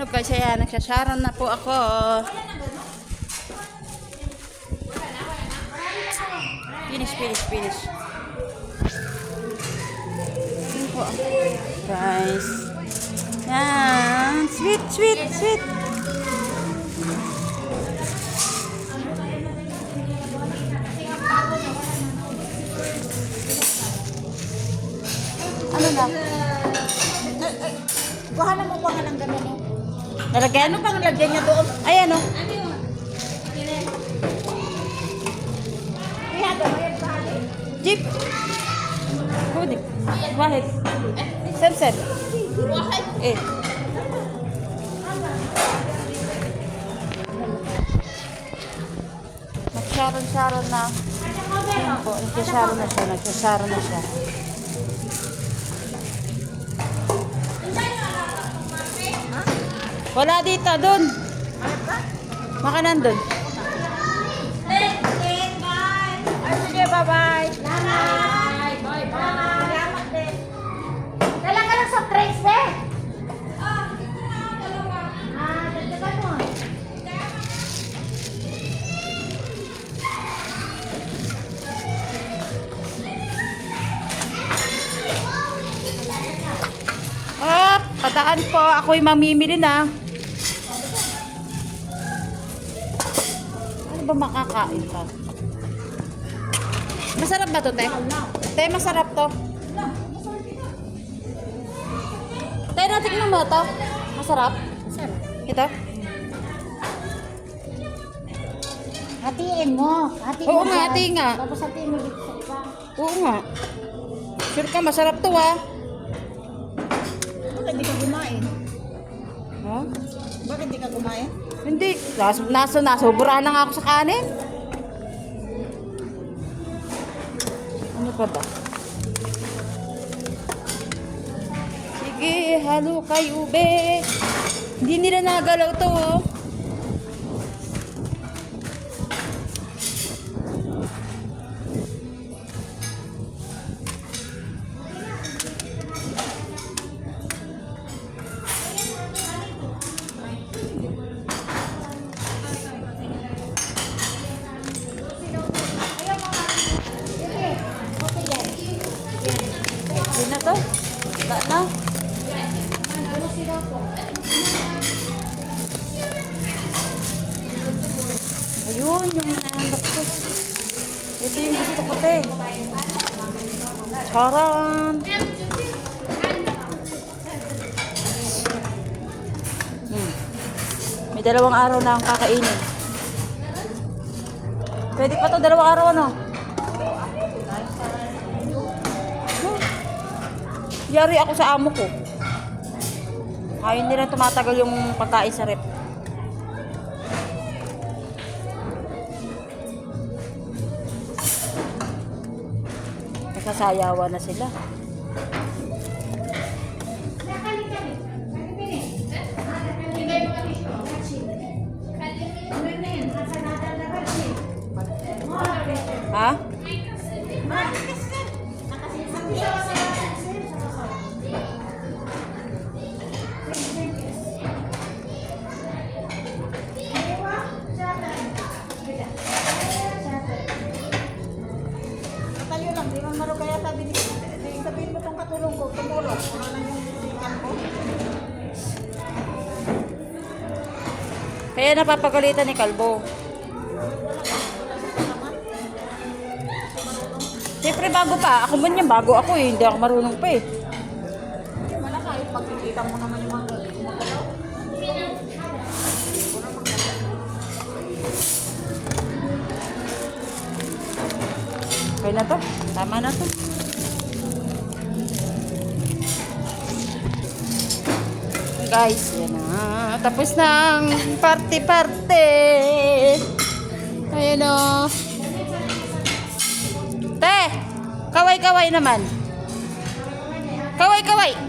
Hello guys, ayan, nagsasharon na po ako. Finish. Yun po. Guys. Yan. Sweet. Ano na? Kuhanan mo pa nga ng gano'n. Nalagyan? Ano pang lagyan niya doon? Ayan o. Kaya gawin pa rin. Jeep. Kudik. Wahid. Sem. Wahid. Eh. Nag-sharon na. Ayan po. Nag-sharon na siya. Wala dito, dun. Makanan dun. Sige, bye-bye. Bye-bye. Salamat din. Dala ka lang sa trace, eh. Dagdagan mo. Pataan po. Ako'y mamimili na. Ano ba makakain pa? Masarap ba to, te? Te, masarap to. Te, natikman mo to? Masarap? Sarap. Ito? Hatiin mo. Oo nga, hati nga. Tapos hatiin mo dito sa iba. Oo nga. Sure ka, masarap to ha. Bakit di ka kumain? Huh? Bakit di ka kumain? Hindi. Nasobra na nga ako sa kanin. Ano pa ba? Sige, halo kay ube. Hindi nila nagalaw to, oh. Hindi na to. Wala na. Ayun, yung nahanap ko. Ito yung gusto ko, te. Charan. May 2 araw na ang kakainin. Pwede pa to 2 araw, ano? Yari ako sa amo ko. Ayaw nila tumatagal yung pagkain sa rep. Nagsasayawan na sila. Ha? Tayo lang, di man maro kaya sabi ni sabihin mo tong katulong ko, tumulong. Wala na yung sinikan ko. Kaya napapagalitan ni Kalbo. Siyempre bago pa. Ako man yan, bago ako eh. Hindi ako marunong pa eh. Wala kahit pagkikita mo naman yung mga galaw. Okay na to. Tama na to. Guys, yan na. Tapos na ang party-party. Ayan o. Te! Kaway-kaway naman. Kaway-kaway.